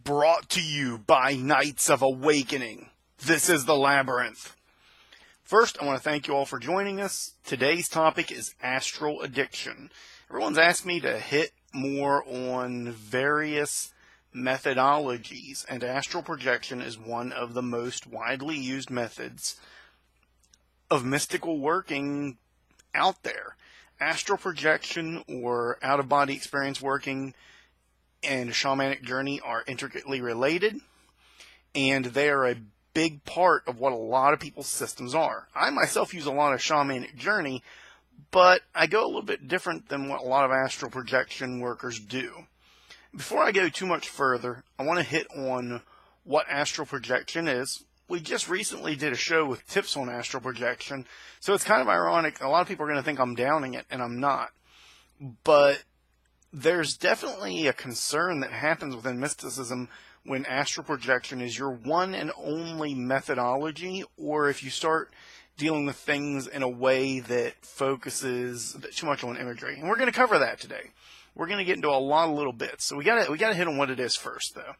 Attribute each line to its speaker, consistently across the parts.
Speaker 1: brought to you by Knights of Awakening. This is the Labyrinth. First, I want to thank you all for joining us. Today's topic is Astral Addiction. Everyone's asked me to hit more on various methodologies, and astral projection is one of the most widely used methods of mystical working out there. Astral projection, or out-of-body experience working, and shamanic journey are intricately related, and they are a big part of what a lot of people's systems are. I myself use a lot of shamanic journey, but I go a little bit different than what a lot of astral projection workers do. Before I go too much further, I want to hit on what astral projection is. We just recently did a show with tips on astral projection, so it's kind of ironic. A lot of people are going to think I'm downing it, and I'm not. But there's definitely a concern that happens within mysticism when astral projection is your one and only methodology, or if you start dealing with things in a way that focuses a bit too much on imagery. And we're going to cover that today. We're going to get into a lot of little bits. So we got to hit on what it is first, though.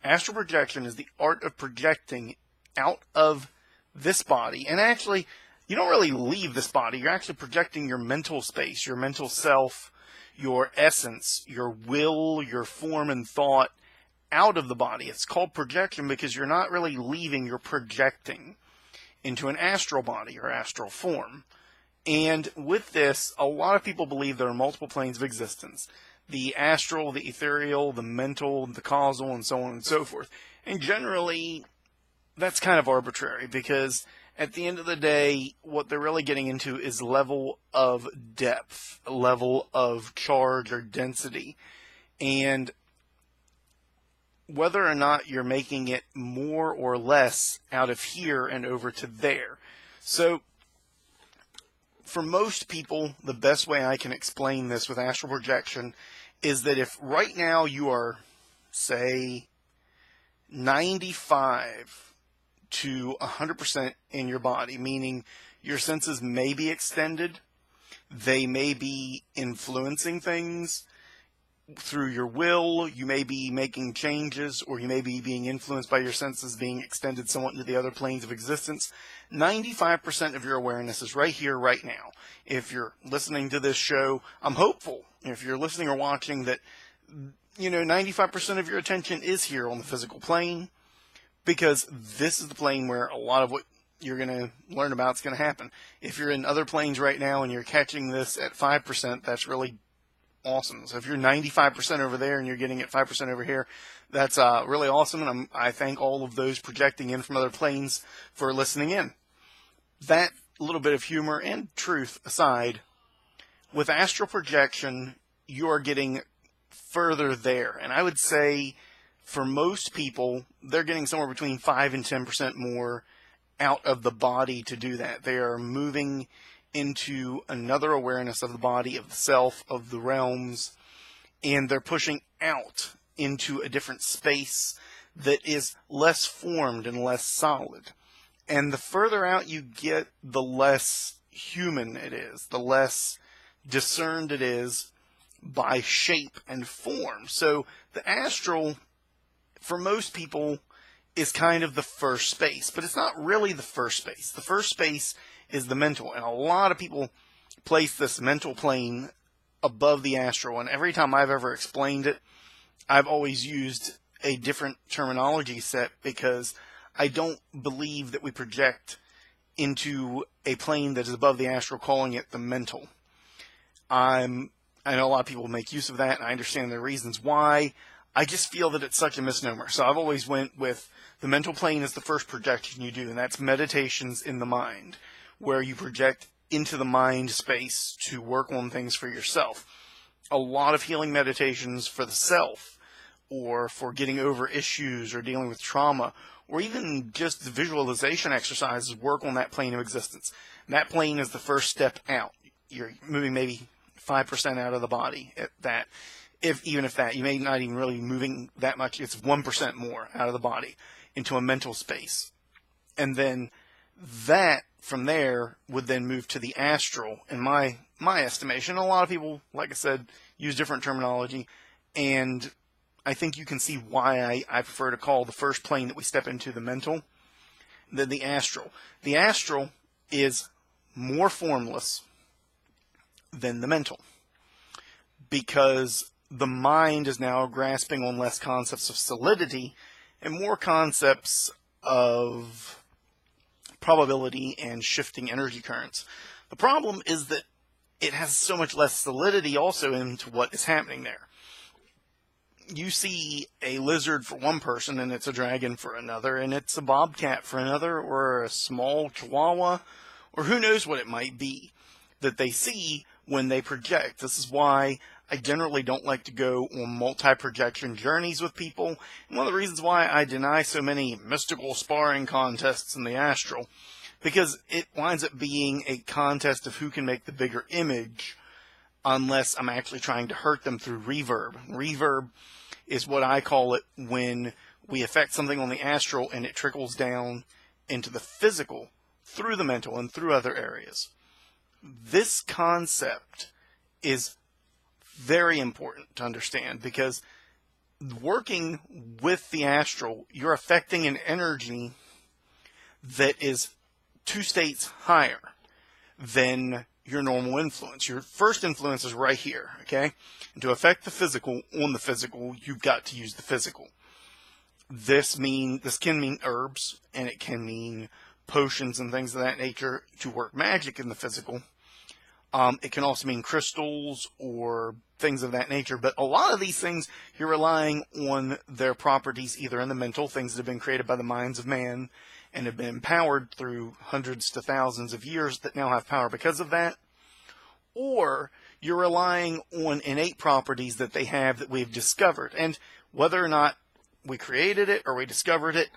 Speaker 1: Astral projection is the art of projecting out of this body. And actually, you don't really leave this body. You're actually projecting your mental space, your mental self, your essence, your will, your form and thought out of the body. It's called projection because you're not really leaving, you're projecting into an astral body or astral form. And with this, a lot of people believe there are multiple planes of existence. The astral, the ethereal, the mental, the causal, and so on and so forth. And generally, that's kind of arbitrary because at the end of the day, what they're really getting into is level of depth, level of charge or density. And whether or not you're making it more or less out of here and over to there. So, for most people, the best way I can explain this with astral projection is that if right now you are, say, 95 to 100% in your body, meaning your senses may be extended, they may be influencing things through your will, you may be making changes, or you may be being influenced by your senses being extended somewhat into the other planes of existence. 95% of your awareness is right here, right now. If you're listening to this show, I'm hopeful, if you're listening or watching, that 95% of your attention is here on the physical plane, because this is the plane where a lot of what you're going to learn about is going to happen. If you're in other planes right now and you're catching this at 5%, that's really awesome. So if you're 95% over there and you're getting it 5% over here, that's really awesome. And I thank all of those projecting in from other planes for listening in. That little bit of humor and truth aside, with astral projection, you are getting further there. And I would say for most people, they're getting somewhere between 5 and 10% more out of the body to do that. They are moving into another awareness of the body, of the self, of the realms, and they're pushing out into a different space that is less formed and less solid. And the further out you get, the less human it is, the less discerned it is by shape and form. So the astral, for most people, is kind of the first space, but it's not really the first space. The first space is the mental, and a lot of people place this mental plane above the astral, and every time I've ever explained it, I've always used a different terminology set because I don't believe that we project into a plane that is above the astral, calling it the mental. I know a lot of people make use of that, and I understand their reasons why. I just feel that it's such a misnomer. So I've always went with the mental plane is the first projection you do, and that's meditations in the mind, where you project into the mind space to work on things for yourself. A lot of healing meditations for the self, or for getting over issues or dealing with trauma, or even just the visualization exercises work on that plane of existence. And that plane is the first step out. You're moving maybe 5% out of the body at that. Even if that, you may not even really be moving that much. It's 1% more out of the body into a mental space. And then that, from there, would then move to the astral, in my estimation. A lot of people, like I said, use different terminology. And I think you can see why I prefer to call the first plane that we step into the mental than the astral. The astral is more formless than the mental, because the mind is now grasping on less concepts of solidity and more concepts of probability and shifting energy currents. The problem is that it has so much less solidity also into what is happening there. You see a lizard for one person, and it's a dragon for another, and it's a bobcat for another, or a small chihuahua, or who knows what it might be that they see when they project. This is why I generally don't like to go on multi-projection journeys with people. And one of the reasons why I deny so many mystical sparring contests in the astral, because it winds up being a contest of who can make the bigger image, unless I'm actually trying to hurt them through reverb. Reverb is what I call it when we affect something on the astral and it trickles down into the physical through the mental and through other areas. This concept is very important to understand, because working with the astral, you're affecting an energy that is 2 states higher than your normal influence. Your first influence is right here, okay? And to affect the physical on the physical, you've got to use the physical. This can mean herbs, and it can mean potions and things of that nature to work magic in the physical. It can also mean crystals or things of that nature. But a lot of these things, you're relying on their properties either in the mental, things that have been created by the minds of man and have been empowered through hundreds to thousands of years that now have power because of that, or you're relying on innate properties that they have that we've discovered. And whether or not we created it or we discovered it,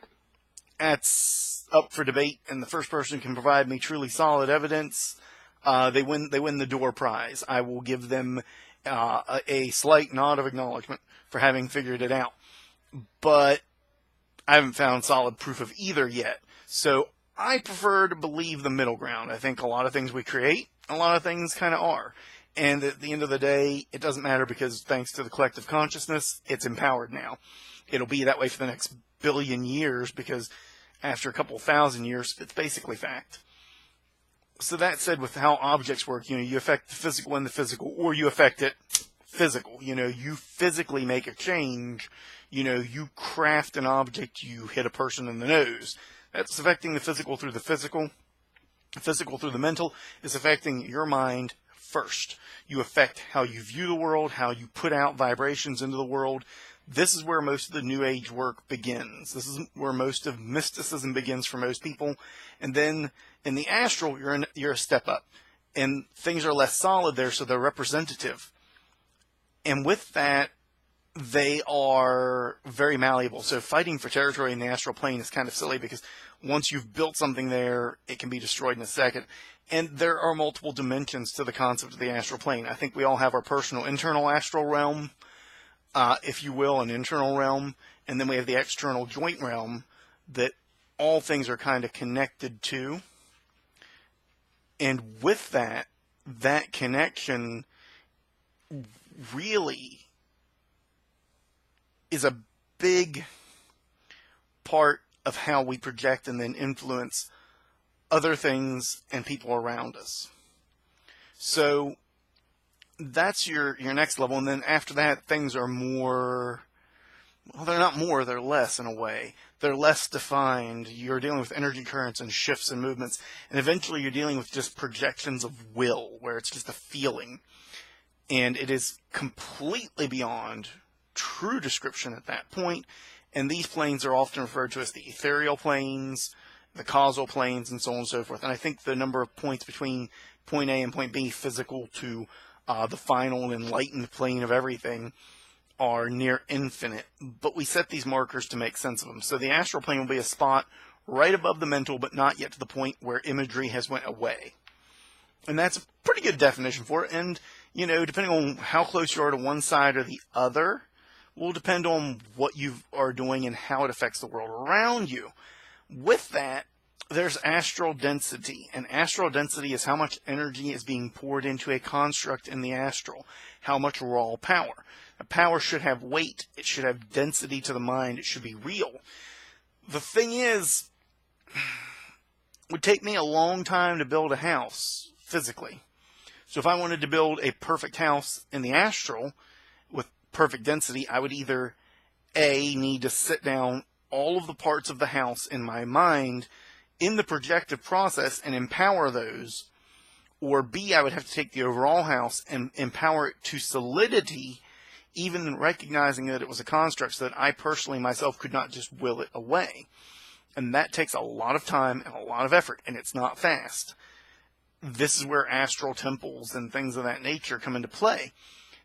Speaker 1: that's up for debate, and the first person can provide me truly solid evidence, they win the door prize. I will give them a slight nod of acknowledgement for having figured it out. But I haven't found solid proof of either yet. So I prefer to believe the middle ground. I think a lot of things we create, a lot of things kind of are. And at the end of the day, it doesn't matter, because thanks to the collective consciousness, it's empowered now. It'll be that way for the next billion years, because after a couple thousand years, it's basically fact. So that said, with how objects work, you affect the physical in the physical, or you affect it physical. You physically make a change. You craft an object, you hit a person in the nose. That's affecting the physical through the physical. The physical through the mental is affecting your mind first. You affect how you view the world, how you put out vibrations into the world. This is where most of the New Age work begins. This is where most of mysticism begins for most people. And then in the astral, you're a step up. And things are less solid there, so they're representative. And with that, they are very malleable. So fighting for territory in the astral plane is kind of silly, because once you've built something there, it can be destroyed in a second. And there are multiple dimensions to the concept of the astral plane. I think we all have our personal internal astral realm, if you will, an internal realm. And then we have the external joint realm that all things are kind of connected to. And with that connection really is a big part of how we project and then influence other things and people around us. So that's your next level. And then after that, things are more, well, they're not more, they're less in a way. They're less defined. You're dealing with energy currents and shifts and movements. And eventually you're dealing with just projections of will, where it's just a feeling. And it is completely beyond true description at that point. And these planes are often referred to as the ethereal planes, the causal planes, and so on and so forth. And I think the number of points between point A and point B, physical to the final enlightened plane of everything, are near infinite. But we set these markers to make sense of them. So the astral plane will be a spot right above the mental, but not yet to the point where imagery has went away. And that's a pretty good definition for it. And, depending on how close you are to one side or the other, will depend on what you are doing and how it affects the world around you. With that, there's astral density. And astral density is how much energy is being poured into a construct in the astral, how much raw power. Power should have weight. It should have density to the mind. It should be real. The thing is, it would take me a long time to build a house physically. So if I wanted to build a perfect house in the astral with perfect density, I would either A, need to sit down all of the parts of the house in my mind in the projective process and empower those, or B, I would have to take the overall house and empower it to solidity, even recognizing that it was a construct so that I personally myself could not just will it away. And that takes a lot of time and a lot of effort, and it's not fast. This is where astral temples and things of that nature come into play.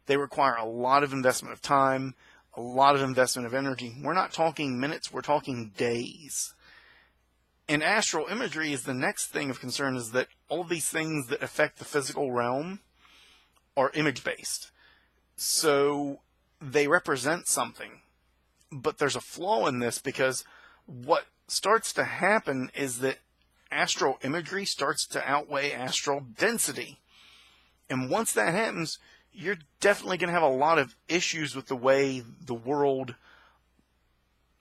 Speaker 1: They require a lot of investment of time, a lot of investment of energy. We're not talking minutes, we're talking days. And astral imagery is the next thing of concern, is that all of these things that affect the physical realm are image-based. So they represent something. But there's a flaw in this, because what starts to happen is that astral imagery starts to outweigh astral density. And once that happens, you're definitely going to have a lot of issues with the way the world,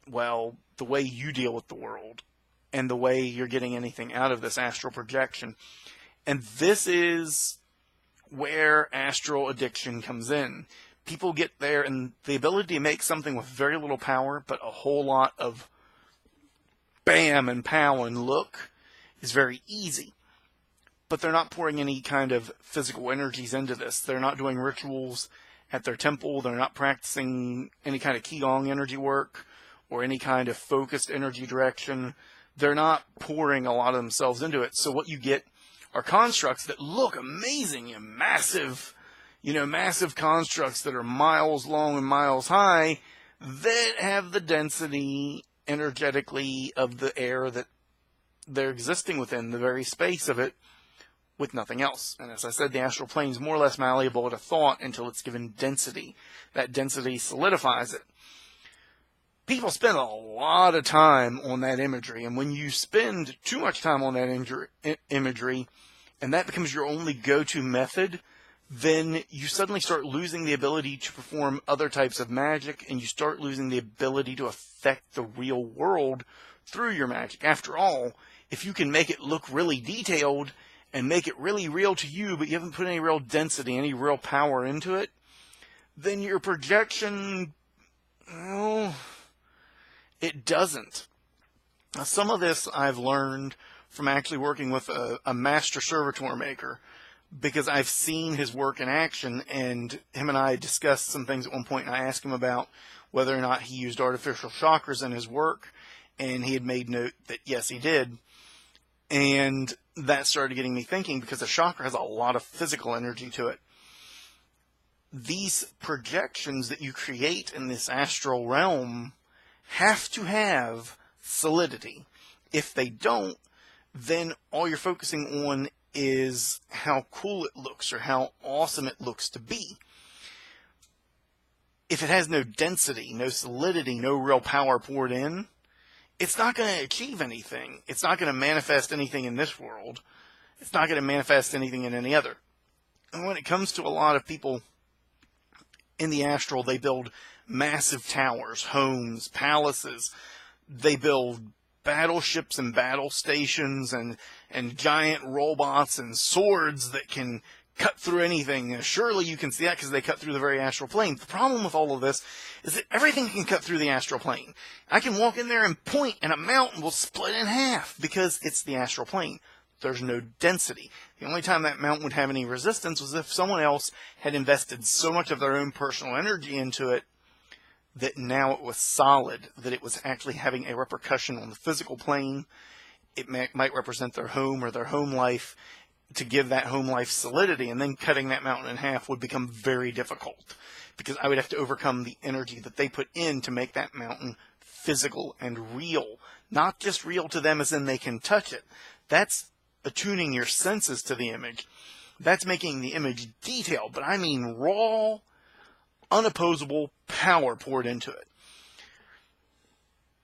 Speaker 1: well, the way you deal with the world and the way you're getting anything out of this astral projection. And this is where astral addiction comes in. People get there, and the ability to make something with very little power, but a whole lot of bam and pow and look, is very easy. But they're not pouring any kind of physical energies into this. They're not doing rituals at their temple. They're not practicing any kind of Qigong energy work or any kind of focused energy direction. They're not pouring a lot of themselves into it. So what you get are constructs that look amazing and massive, massive constructs that are miles long and miles high that have the density energetically of the air that they're existing within, the very space of it, with nothing else. And as I said, the astral plane is more or less malleable to thought until it's given density. That density solidifies it. People spend a lot of time on that imagery, and when you spend too much time on that imagery, and that becomes your only go-to method, then you suddenly start losing the ability to perform other types of magic, and you start losing the ability to affect the real world through your magic. After all, if you can make it look really detailed and make it really real to you, but you haven't put any real density, any real power into it, then your projection, well, it doesn't. Now, some of this I've learned from actually working with a master servitor maker, because I've seen his work in action, and him and I discussed some things at one point, and I asked him about whether or not he used artificial chakras in his work, and he had made note that yes, he did. And that started getting me thinking, because a chakra has a lot of physical energy to it. These projections that you create in this astral realm have to have solidity. If they don't, then all you're focusing on is how cool it looks or how awesome it looks to be. If it has no density, no solidity, no real power poured in, it's not going to achieve anything. It's not going to manifest anything in this world. It's not going to manifest anything in any other. And when it comes to a lot of people in the astral, they build massive towers, homes, palaces. They build battleships and battle stations and giant robots and swords that can cut through anything. Surely you can see that because they cut through the very astral plane. The problem with all of this is that everything can cut through the astral plane. I can walk in there and point, and a mountain will split in half because it's the astral plane. There's no density. The only time that mountain would have any resistance was if someone else had invested so much of their own personal energy into it that now it was solid, that it was actually having a repercussion on the physical plane. It might represent their home or their home life, to give that home life solidity, and then cutting that mountain in half would become very difficult, because I would have to overcome the energy that they put in to make that mountain physical and real. Not just real to them as in they can touch it. That's attuning your senses to the image. That's making the image detailed, but I mean raw, unopposable power poured into it.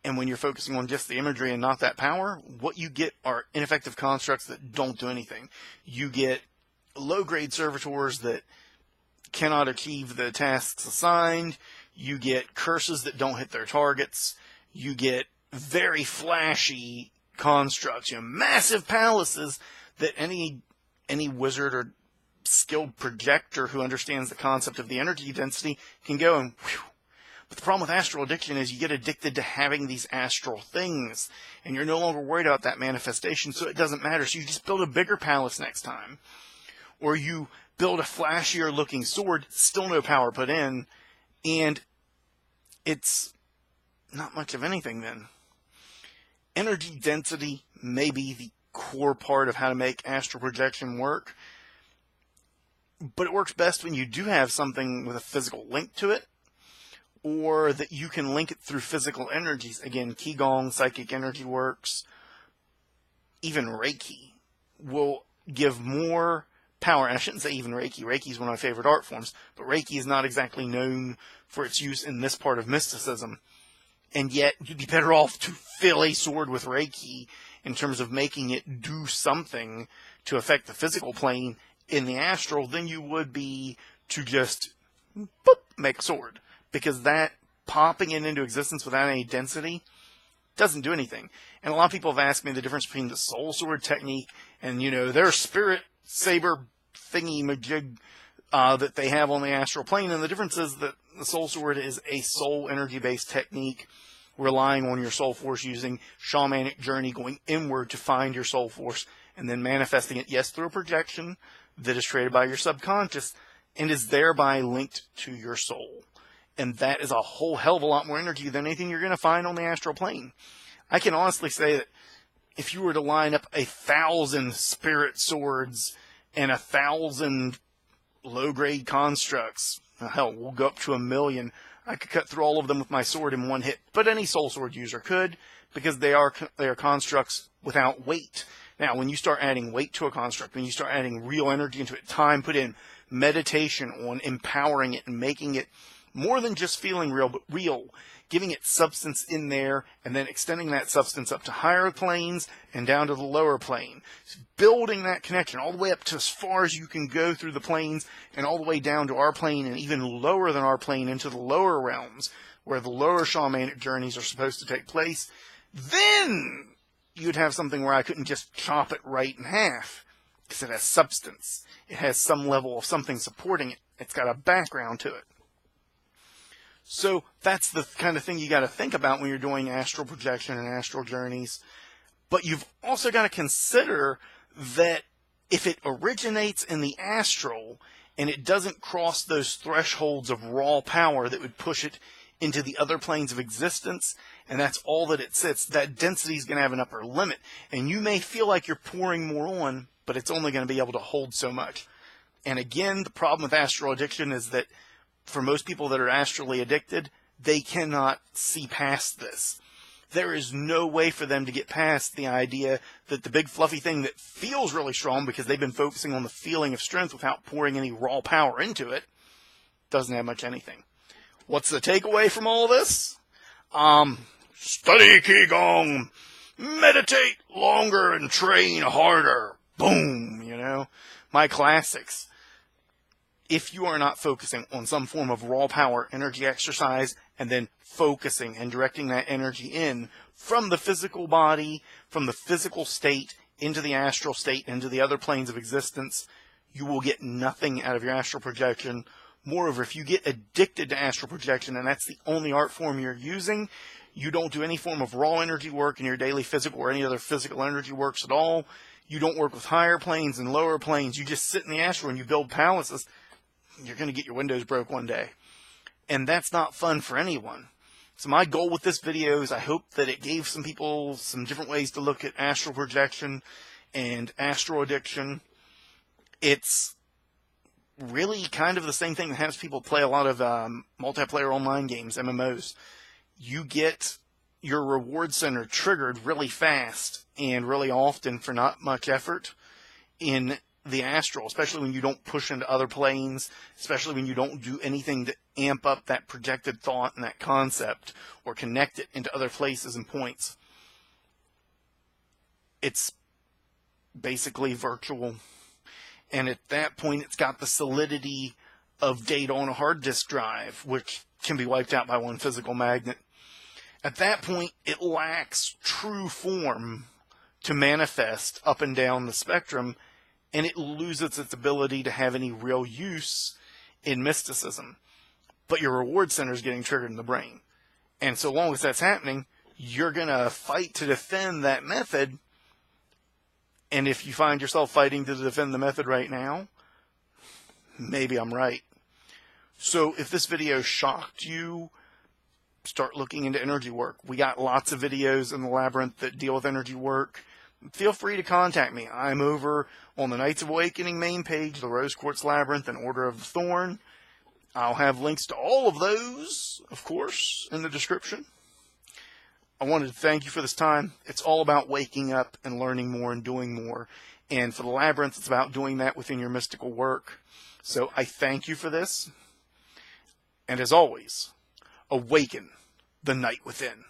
Speaker 1: And when you're focusing on just the imagery and not that power, what you get are ineffective constructs that don't do anything. You get low-grade servitors that cannot achieve the tasks assigned. You get curses that don't hit their targets. You get very flashy constructs, massive palaces that any wizard or skilled projector who understands the concept of the energy density can go and whew. But the problem with astral addiction is you get addicted to having these astral things, and you're no longer worried about that manifestation, so it doesn't matter. So you just build a bigger palace next time. Or you build a flashier looking sword, still no power put in, and it's not much of anything then. Energy density may be the core part of how to make astral projection work, but it works best when you do have something with a physical link to it, or that you can link it through physical energies. Again, Qigong, psychic energy works, even Reiki will give more power. And I shouldn't say even Reiki. Reiki is one of my favorite art forms, but Reiki is not exactly known for its use in this part of mysticism. And yet, you'd be better off to fill a sword with Reiki in terms of making it do something to affect the physical plane in the astral than you would be to just boop, make a sword. Because that popping it into existence without any density doesn't do anything. And a lot of people have asked me the difference between the soul sword technique and, their spirit saber thingy-majig that they have on the astral plane. And the difference is that the soul sword is a soul energy-based technique relying on your soul force, using shamanic journey, going inward to find your soul force, and then manifesting it, yes, through a projection that is created by your subconscious and is thereby linked to your soul. And that is a whole hell of a lot more energy than anything you're going to find on the astral plane. I can honestly say that if you were to line up 1,000 spirit swords and 1,000 low-grade constructs, hell, we'll go up to 1,000,000, I could cut through all of them with my sword in one hit. But any soul sword user could, because they are constructs without weight. Now, when you start adding weight to a construct, when you start adding real energy into it, time put in, meditation on empowering it and making it more than just feeling real, but real, giving it substance in there, and then extending that substance up to higher planes and down to the lower plane. Building that connection all the way up to as far as you can go through the planes, and all the way down to our plane, and even lower than our plane into the lower realms, where the lower shamanic journeys are supposed to take place. Then you'd have something where I couldn't just chop it right in half, because it has substance. It has some level of something supporting it. It's got a background to it. So that's the kind of thing you got to think about when you're doing astral projection and astral journeys. But you've also got to consider that if it originates in the astral and it doesn't cross those thresholds of raw power that would push it into the other planes of existence, and that's all that it sits, that density is going to have an upper limit. And you may feel like you're pouring more on, but it's only going to be able to hold so much. And again, the problem with astral addiction is that for most people that are astrally addicted, they cannot see past this. There is no way for them to get past the idea that the big fluffy thing that feels really strong because they've been focusing on the feeling of strength without pouring any raw power into it doesn't have much anything. What's the takeaway from all this? Study Qigong, meditate longer and train harder. Boom, my classics. If you are not focusing on some form of raw power energy exercise and then focusing and directing that energy in from the physical body, from the physical state into the astral state, into the other planes of existence, you will get nothing out of your astral projection. Moreover, if you get addicted to astral projection and that's the only art form you're using, you don't do any form of raw energy work in your daily physical or any other physical energy works at all. You don't work with higher planes and lower planes. You just sit in the astral and you build palaces. You're going to get your windows broke one day. And that's not fun for anyone. So my goal with this video is I hope that it gave some people some different ways to look at astral projection and astral addiction. It's really kind of the same thing that has people play a lot of multiplayer online games, MMOs. You get your reward center triggered really fast and really often for not much effort in the astral, especially when you don't push into other planes, especially when you don't do anything to amp up that projected thought and that concept or connect it into other places and points. It's basically virtual. And at that point, it's got the solidity of data on a hard disk drive, which can be wiped out by one physical magnet. At that point, it lacks true form to manifest up and down the spectrum, and it loses its ability to have any real use in mysticism. But your reward center is getting triggered in the brain. And so long as that's happening, you're going to fight to defend that method. And if you find yourself fighting to defend the method right now, maybe I'm right. So if this video shocked you, start looking into energy work. We got lots of videos in the Labyrinth that deal with energy work. Feel free to contact me. I'm over on the Knights of Awakening main page, the Rosequartz Labyrinth, and Order of the Thorn. I'll have links to all of those, of course, in the description. I wanted to thank you for this time. It's all about waking up and learning more and doing more. And for the Labyrinth, it's about doing that within your mystical work. So I thank you for this. And as always, awaken the night within.